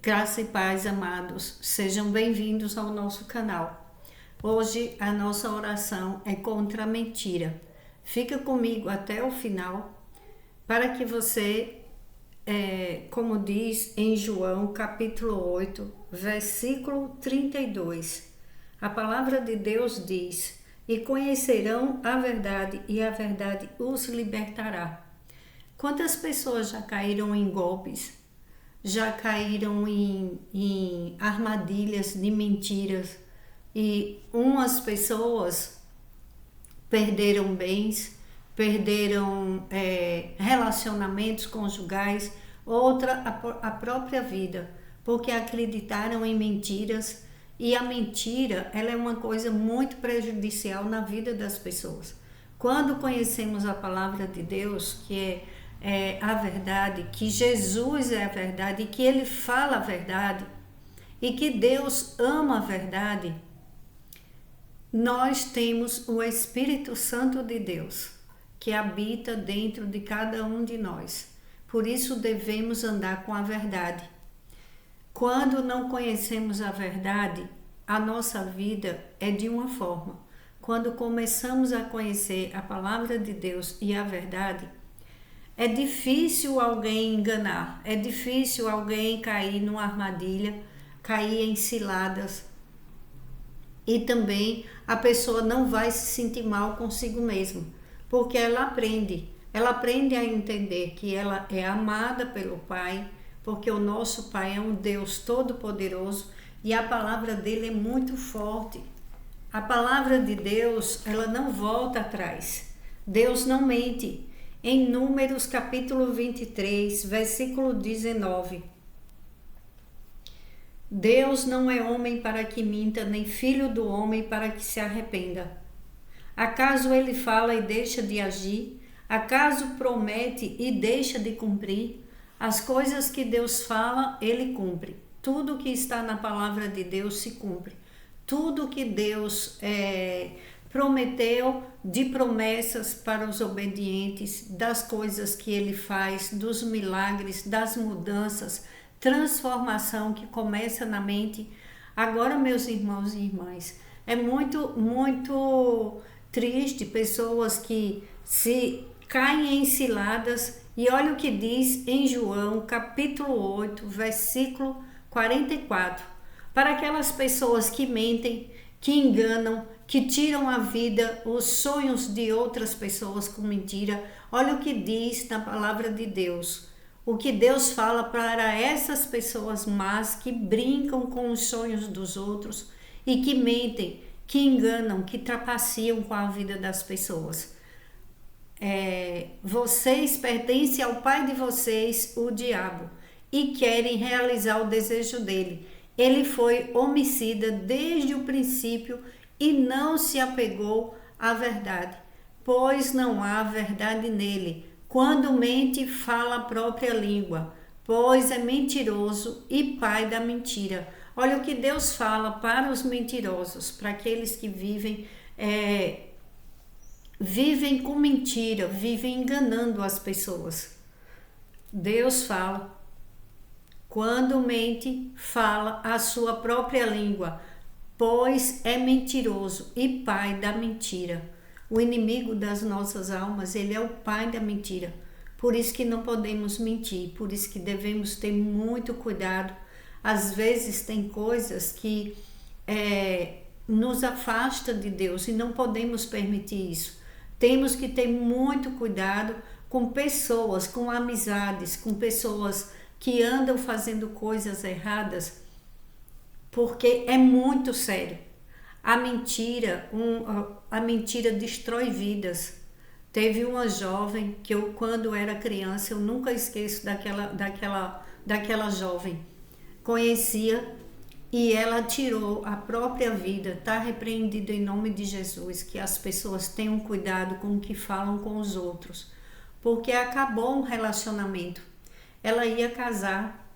Graça e paz, amados, sejam bem-vindos ao nosso canal. Hoje a nossa oração é contra a mentira. Fica comigo até o final para que você, como diz em João capítulo 8, versículo 32, a palavra de Deus diz: e conhecerão a verdade e a verdade os libertará. Quantas pessoas já caíram em golpes? Já caíram em armadilhas de mentiras e umas pessoas perderam bens, perderam relacionamentos conjugais, outra a própria vida, porque acreditaram em mentiras, e a mentira ela é uma coisa muito prejudicial na vida das pessoas. Quando conhecemos a palavra de Deus, que é a verdade, que Jesus é a verdade, que Ele fala a verdade e que Deus ama a verdade, nós temos o Espírito Santo de Deus que habita dentro de cada um de nós. Por isso devemos andar com a verdade. Quando não conhecemos a verdade, a nossa vida é de uma forma. Quando começamos a conhecer a palavra de Deus e a verdade, é difícil alguém enganar, é difícil alguém cair numa armadilha, cair em ciladas. E também a pessoa não vai se sentir mal consigo mesma, porque ela aprende a entender que ela é amada pelo Pai, porque o nosso Pai é um Deus todo-poderoso e a palavra dele é muito forte. A palavra de Deus, ela não volta atrás. Deus não mente. Em Números capítulo 23, versículo 19. Deus não é homem para que minta, nem filho do homem para que se arrependa. Acaso ele fala e deixa de agir? Acaso promete e deixa de cumprir? As coisas que Deus fala, ele cumpre. Tudo que está na palavra de Deus se cumpre. Tudo que Deus prometeu de promessas para os obedientes, das coisas que ele faz, dos milagres, das mudanças, transformação que começa na mente. Agora, meus irmãos e irmãs, é muito triste pessoas que se caem em ciladas, e olha o que diz em João capítulo 8, versículo 44. Para aquelas pessoas que mentem, que enganam, que tiram a vida, os sonhos de outras pessoas com mentira. Olha o que diz na palavra de Deus. O que Deus fala para essas pessoas más que brincam com os sonhos dos outros e que mentem, que enganam, que trapaceam com a vida das pessoas. Vocês pertencem ao pai de vocês, o diabo, e querem realizar o desejo dele. Ele foi homicida desde o princípio e não se apegou à verdade, pois não há verdade nele. Quando mente, fala a própria língua, pois é mentiroso e pai da mentira. Olha o que Deus fala para os mentirosos, para aqueles que vivem com mentira, vivem enganando as pessoas. Deus fala: quando mente, fala a sua própria língua, pois é mentiroso e pai da mentira. O inimigo das nossas almas, ele é o pai da mentira. Por isso que não podemos mentir, por isso que devemos ter muito cuidado. Às vezes tem coisas que nos afasta de Deus e não podemos permitir isso. Temos que ter muito cuidado com pessoas, com amizades, com pessoas que andam fazendo coisas erradas, porque é muito sério. A mentira destrói vidas. Teve uma jovem que eu, quando era criança, eu nunca esqueço daquela jovem. Conhecia e ela tirou a própria vida. Está repreendido em nome de Jesus, que as pessoas tenham cuidado com o que falam com os outros, porque acabou um relacionamento. Ela ia casar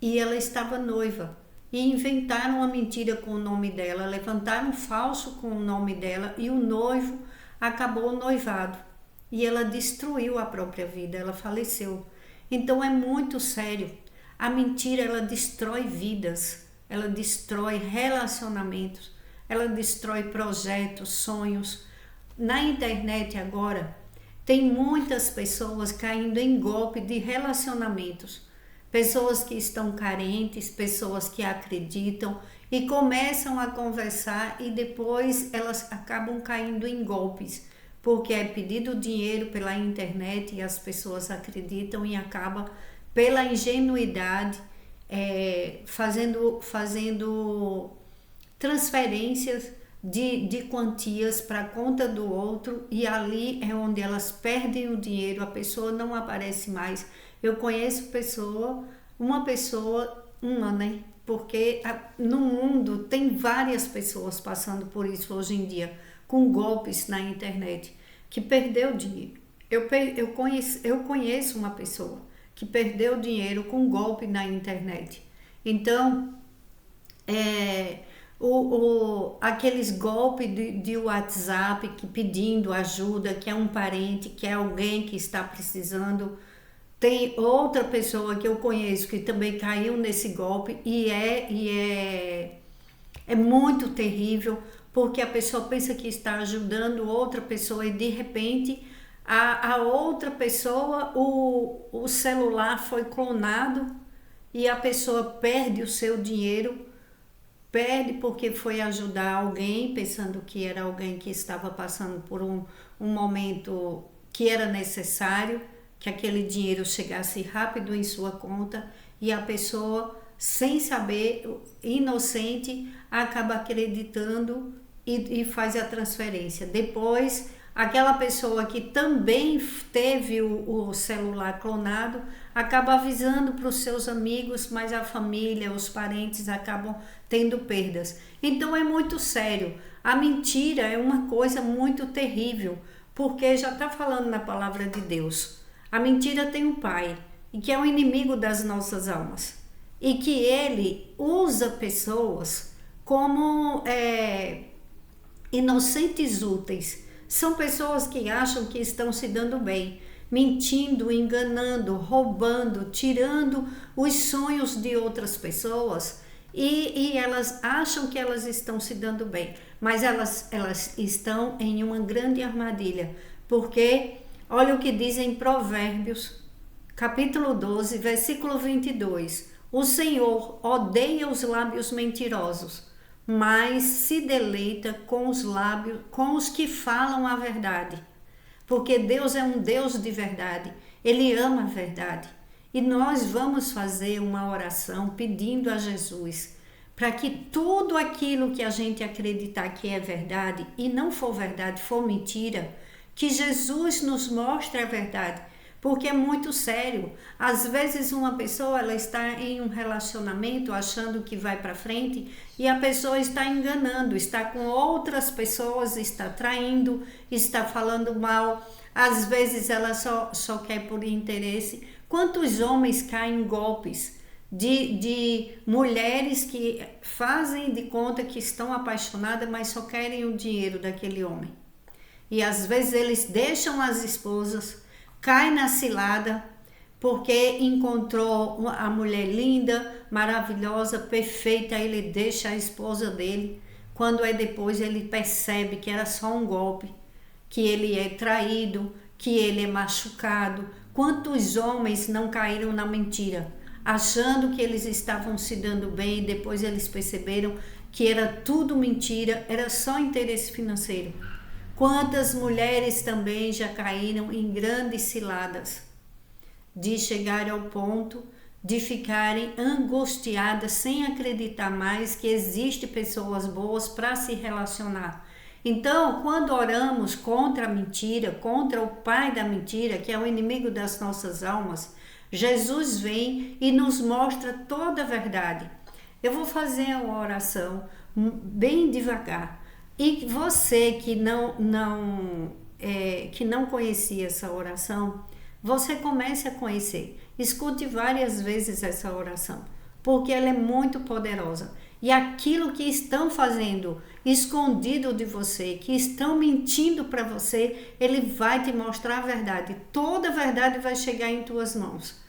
e ela estava noiva. E inventaram uma mentira com o nome dela, levantaram um falso com o nome dela e o noivo acabou noivado. E ela destruiu a própria vida, ela faleceu. Então é muito sério. A mentira, ela destrói vidas, ela destrói relacionamentos, ela destrói projetos, sonhos. Na internet agora, tem muitas pessoas caindo em golpe de relacionamentos. Pessoas que estão carentes, pessoas que acreditam e começam a conversar e depois elas acabam caindo em golpes, porque é pedido dinheiro pela internet e as pessoas acreditam e acabam pela ingenuidade fazendo transferências de quantias para a conta do outro, e ali é onde elas perdem o dinheiro, a pessoa não aparece mais. Eu conheço uma, né? Porque no mundo tem várias pessoas passando por isso hoje em dia, com golpes na internet, que perdeu dinheiro. Eu conheço uma pessoa que perdeu dinheiro com golpe na internet. Então, aqueles golpes de WhatsApp que pedindo ajuda, que é um parente, que é alguém que está precisando. Tem outra pessoa que eu conheço que também caiu nesse golpe e é muito terrível, porque a pessoa pensa que está ajudando outra pessoa e de repente a outra pessoa, o celular foi clonado e a pessoa perde o seu dinheiro, perde porque foi ajudar alguém pensando que era alguém que estava passando por um momento que era necessário que aquele dinheiro chegasse rápido em sua conta, e a pessoa, sem saber, inocente, acaba acreditando e faz a transferência. Depois, aquela pessoa que também teve o celular clonado acaba avisando para os seus amigos, mas a família, os parentes acabam tendo perdas. Então é muito sério. A mentira é uma coisa muito terrível, porque já está falando na palavra de Deus. A mentira tem um pai, e que é o inimigo das nossas almas, e que ele usa pessoas como inocentes úteis. São pessoas que acham que estão se dando bem, mentindo, enganando, roubando, tirando os sonhos de outras pessoas, e elas acham que elas estão se dando bem, mas elas estão em uma grande armadilha, porque olha o que diz em Provérbios, capítulo 12, versículo 22. O Senhor odeia os lábios mentirosos, mas se deleita com os que falam a verdade. Porque Deus é um Deus de verdade, Ele ama a verdade. E nós vamos fazer uma oração pedindo a Jesus para que tudo aquilo que a gente acreditar que é verdade e não for verdade, for mentira, que Jesus nos mostre a verdade, porque é muito sério. Às vezes uma pessoa ela está em um relacionamento achando que vai para frente e a pessoa está enganando, está com outras pessoas, está traindo, está falando mal. Às vezes ela só quer por interesse. Quantos homens caem em golpes de mulheres que fazem de conta que estão apaixonadas, mas só querem o dinheiro daquele homem? E às vezes eles deixam as esposas, caem na cilada, porque encontrou a mulher linda, maravilhosa, perfeita, ele deixa a esposa dele. Quando depois ele percebe que era só um golpe, que ele é traído, que ele é machucado. Quantos homens não caíram na mentira, achando que eles estavam se dando bem, e depois eles perceberam que era tudo mentira, era só interesse financeiro. Quantas mulheres também já caíram em grandes ciladas, de chegar ao ponto de ficarem angustiadas sem acreditar mais que existe pessoas boas para se relacionar. Então, quando oramos contra a mentira, contra o pai da mentira, que é o inimigo das nossas almas, Jesus vem e nos mostra toda a verdade. Eu vou fazer uma oração bem devagar. E você que não conhecia essa oração, você comece a conhecer. Escute várias vezes essa oração, porque ela é muito poderosa. E aquilo que estão fazendo escondido de você, que estão mentindo para você, ele vai te mostrar a verdade. Toda a verdade vai chegar em tuas mãos.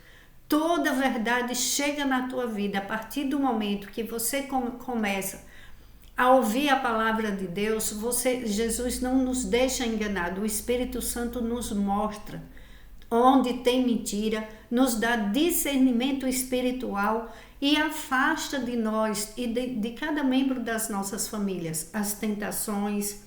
Toda a verdade chega na tua vida a partir do momento que você começa a ouvir a palavra de Deus. Jesus não nos deixa enganado, o Espírito Santo nos mostra onde tem mentira, nos dá discernimento espiritual e afasta de nós e de cada membro das nossas famílias as tentações,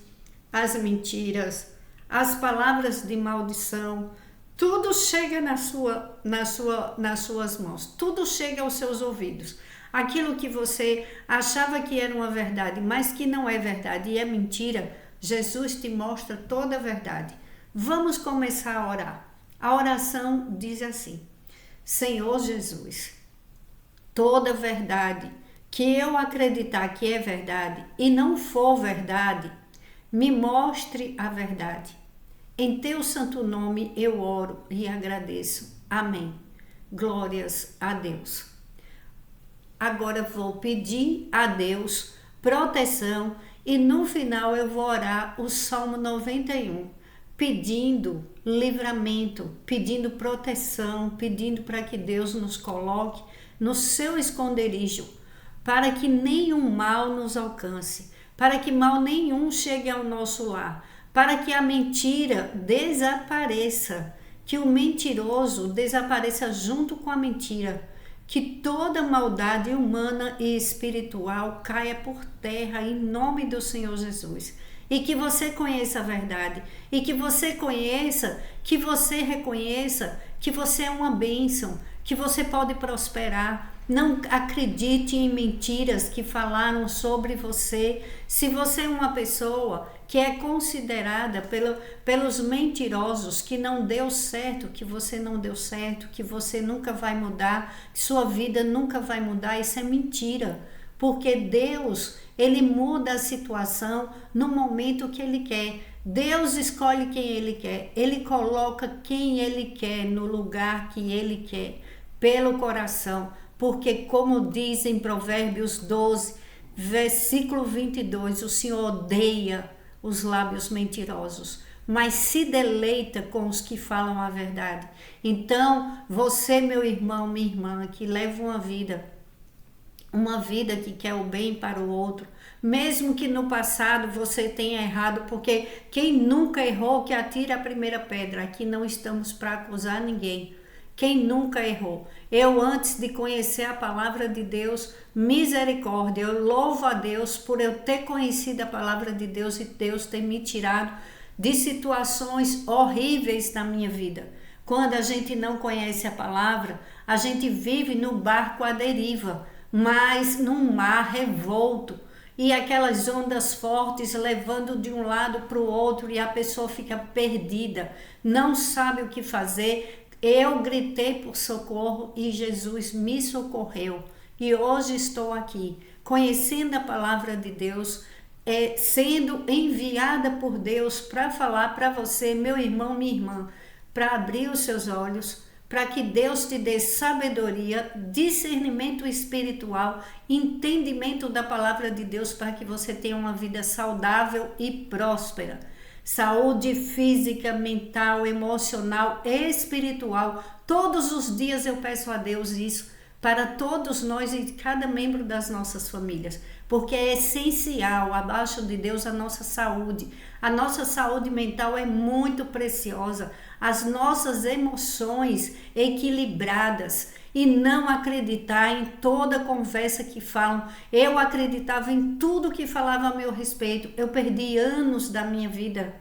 as mentiras, as palavras de maldição. Tudo chega nas suas mãos, tudo chega aos seus ouvidos. Aquilo que você achava que era uma verdade, mas que não é verdade e é mentira, Jesus te mostra toda a verdade. Vamos começar a orar. A oração diz assim: Senhor Jesus, toda verdade que eu acreditar que é verdade e não for verdade, me mostre a verdade. Em teu santo nome eu oro e agradeço. Amém. Glórias a Deus. Agora vou pedir a Deus proteção e no final eu vou orar o Salmo 91, pedindo livramento, pedindo proteção, pedindo para que Deus nos coloque no seu esconderijo, para que nenhum mal nos alcance, para que mal nenhum chegue ao nosso lar, para que a mentira desapareça, que o mentiroso desapareça junto com a mentira, que toda maldade humana e espiritual caia por terra em nome do Senhor Jesus. E que você conheça a verdade, e que você reconheça que você é uma bênção, que você pode prosperar. Não acredite em mentiras que falaram sobre você. Se você é uma pessoa que é considerada pelos mentirosos que não deu certo, que você não deu certo, que você nunca vai mudar, que sua vida nunca vai mudar, isso é mentira. Porque Deus, Ele muda a situação no momento que Ele quer. Deus escolhe quem Ele quer. Ele coloca quem Ele quer no lugar que Ele quer, pelo coração. Porque como diz em Provérbios 12, versículo 22, o Senhor odeia os lábios mentirosos, mas se deleita com os que falam a verdade. Então, você, meu irmão, minha irmã, que leva uma vida que quer o bem para o outro, mesmo que no passado você tenha errado, porque quem nunca errou que atire a primeira pedra. Aqui não estamos para acusar ninguém. Quem nunca errou? Eu, antes de conhecer a palavra de Deus, misericórdia, eu louvo a Deus por eu ter conhecido a palavra de Deus e Deus ter me tirado de situações horríveis na minha vida. Quando a gente não conhece a palavra, a gente vive no barco à deriva, mas num mar revolto, e aquelas ondas fortes levando de um lado para o outro e a pessoa fica perdida, não sabe o que fazer. Eu gritei por socorro e Jesus me socorreu. E hoje estou aqui, conhecendo a palavra de Deus, sendo enviada por Deus para falar para você, meu irmão, minha irmã, para abrir os seus olhos, para que Deus te dê sabedoria, discernimento espiritual, entendimento da palavra de Deus, para que você tenha uma vida saudável e próspera. Saúde física, mental, emocional, espiritual. Todos os dias eu peço a Deus isso para todos nós e cada membro das nossas famílias, porque é essencial, abaixo de Deus, a nossa saúde. A nossa saúde mental é muito preciosa, as nossas emoções equilibradas e não acreditar em toda conversa que falam. Eu acreditava em tudo que falava a meu respeito. Eu perdi anos da minha vida,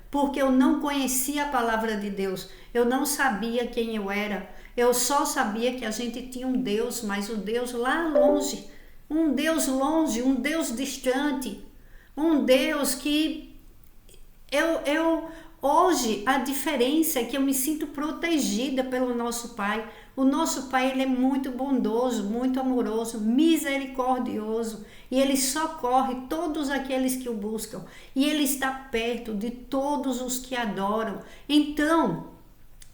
porque eu não conhecia a palavra de Deus. Eu não sabia quem eu era. Eu só sabia que a gente tinha um Deus, mas um Deus lá longe, um Deus longe, um Deus distante, um Deus que hoje a diferença é que eu me sinto protegida pelo nosso Pai. O nosso Pai, ele é muito bondoso, muito amoroso, misericordioso, e ele socorre todos aqueles que o buscam, e ele está perto de todos os que adoram. Então,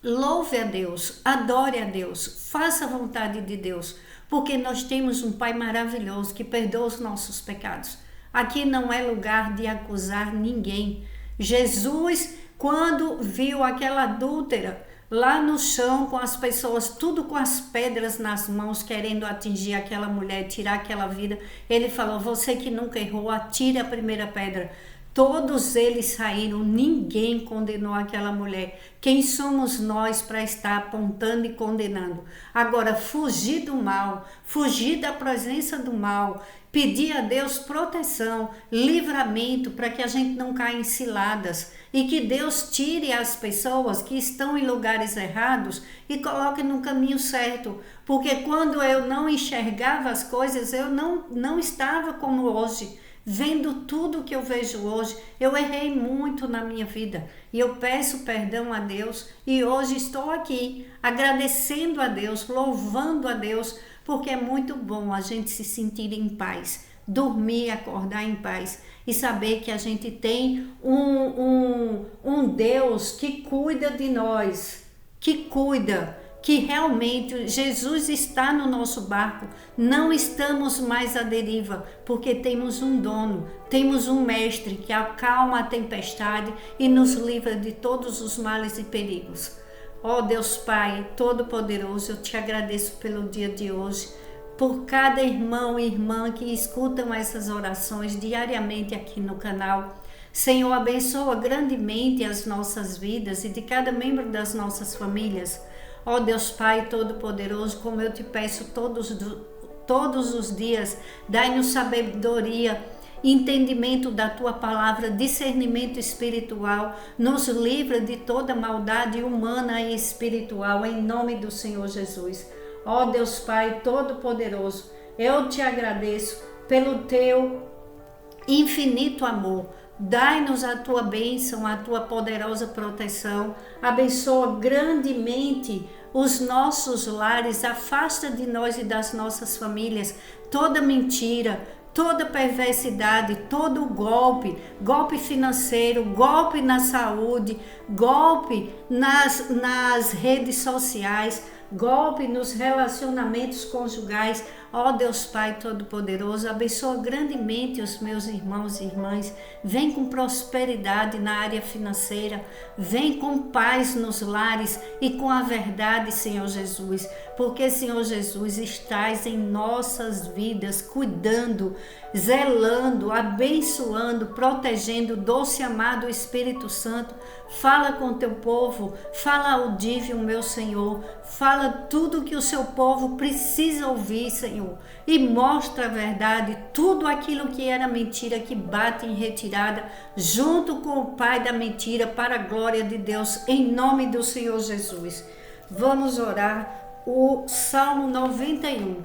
louve a Deus, adore a Deus, faça a vontade de Deus, porque nós temos um Pai maravilhoso que perdoa os nossos pecados. Aqui não é lugar de acusar ninguém. Jesus, quando viu aquela adúltera lá no chão, com as pessoas, tudo com as pedras nas mãos, querendo atingir aquela mulher, tirar aquela vida. Ele falou: você que nunca errou, atire a primeira pedra. Todos eles saíram, ninguém condenou aquela mulher. Quem somos nós para estar apontando e condenando? Agora, fugir do mal, fugir da presença do mal, pedir a Deus proteção, livramento para que a gente não caia em ciladas e que Deus tire as pessoas que estão em lugares errados e coloque no caminho certo. Porque quando eu não enxergava as coisas, eu não estava como hoje. Vendo tudo que eu vejo hoje, eu errei muito na minha vida e eu peço perdão a Deus e hoje estou aqui agradecendo a Deus, louvando a Deus, porque é muito bom a gente se sentir em paz, dormir, acordar em paz e saber que a gente tem um Deus que cuida de nós, que realmente Jesus está no nosso barco, não estamos mais à deriva, porque temos um dono, temos um mestre que acalma a tempestade e nos livra de todos os males e perigos. Ó Deus Pai Todo-Poderoso, eu te agradeço pelo dia de hoje, por cada irmão e irmã que escutam essas orações diariamente aqui no canal. Senhor, abençoa grandemente as nossas vidas e de cada membro das nossas famílias. Ó Deus Pai Todo-Poderoso, como eu te peço todos os dias, dai-nos sabedoria, entendimento da Tua Palavra, discernimento espiritual, nos livra de toda maldade humana e espiritual, em nome do Senhor Jesus. Ó Deus Pai Todo-Poderoso, eu te agradeço pelo Teu infinito amor. Dai-nos a Tua bênção, a Tua poderosa proteção, abençoa grandemente os nossos lares, afasta de nós e das nossas famílias toda mentira, toda perversidade, todo golpe financeiro, golpe na saúde, golpe nas redes sociais, golpe nos relacionamentos conjugais. Ó Deus Pai Todo-Poderoso, abençoa grandemente os meus irmãos e irmãs, vem com prosperidade na área financeira, vem com paz nos lares e com a verdade, Senhor Jesus, porque, Senhor Jesus, estás em nossas vidas, cuidando, zelando, abençoando, protegendo, doce amado Espírito Santo. Fala com teu povo, fala audível, meu Senhor, fala tudo que o seu povo precisa ouvir, Senhor, e mostra a verdade, tudo aquilo que era mentira, que bate em retirada, junto com o pai da mentira, para a glória de Deus, em nome do Senhor Jesus. Vamos orar o Salmo 91.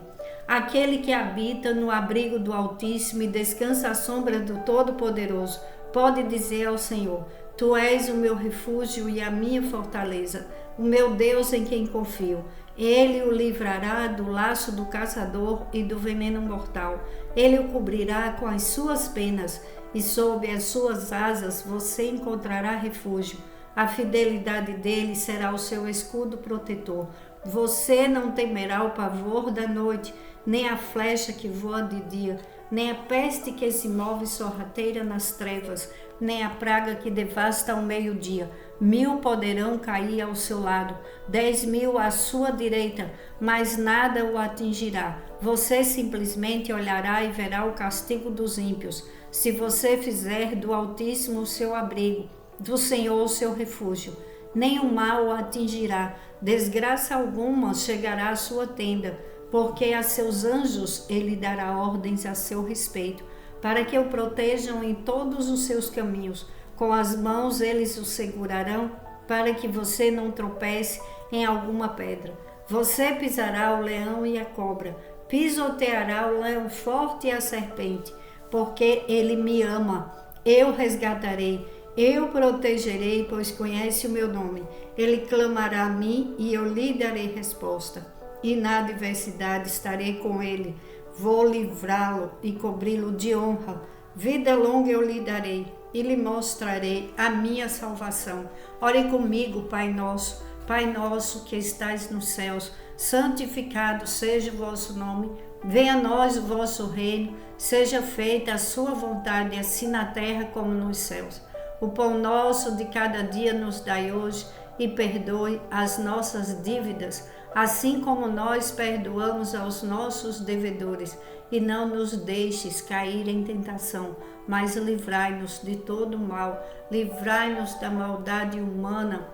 Aquele que habita no abrigo do Altíssimo e descansa à sombra do Todo-Poderoso, pode dizer ao Senhor: Tu és o meu refúgio e a minha fortaleza, o meu Deus em quem confio. Ele o livrará do laço do caçador e do veneno mortal. Ele o cobrirá com as suas penas e sob as suas asas você encontrará refúgio. A fidelidade dele será o seu escudo protetor. Você não temerá o pavor da noite, nem a flecha que voa de dia, nem a peste que se move sorrateira nas trevas, nem a praga que devasta ao meio-dia. 1000 poderão cair ao seu lado, 10.000 à sua direita, mas nada o atingirá. Você simplesmente olhará e verá o castigo dos ímpios. Se você fizer do Altíssimo o seu abrigo, do Senhor o seu refúgio, nenhum mal o atingirá, desgraça alguma chegará à sua tenda, porque a seus anjos ele dará ordens a seu respeito, para que o protejam em todos os seus caminhos. Com as mãos eles o segurarão, para que você não tropece em alguma pedra. Você pisará o leão e a cobra, pisoteará o leão forte e a serpente, porque ele me ama. Eu resgatarei, eu protegerei, pois conhece o meu nome. Ele clamará a mim e eu lhe darei resposta. E na adversidade estarei com ele. Vou livrá-lo e cobri-lo de honra. Vida longa eu lhe darei e lhe mostrarei a minha salvação. Ore comigo, Pai nosso que estais nos céus, santificado seja o vosso nome. Venha a nós o vosso reino, seja feita a sua vontade, assim na terra como nos céus. O pão nosso de cada dia nos dai hoje, e perdoe as nossas dívidas, assim como nós perdoamos aos nossos devedores. E não nos deixes cair em tentação, mas livrai-nos de todo mal. Livrai-nos da maldade humana,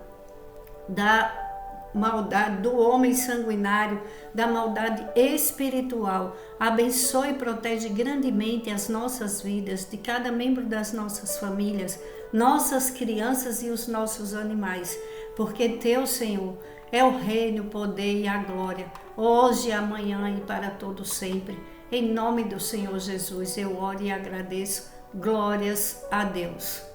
da maldade do homem sanguinário, da maldade espiritual. Abençoe e protege grandemente as nossas vidas, de cada membro das nossas famílias, nossas crianças e os nossos animais, porque teu, Senhor, é o reino, o poder e a glória, hoje, amanhã e para todo sempre. Em nome do Senhor Jesus, eu oro e agradeço. Glórias a Deus.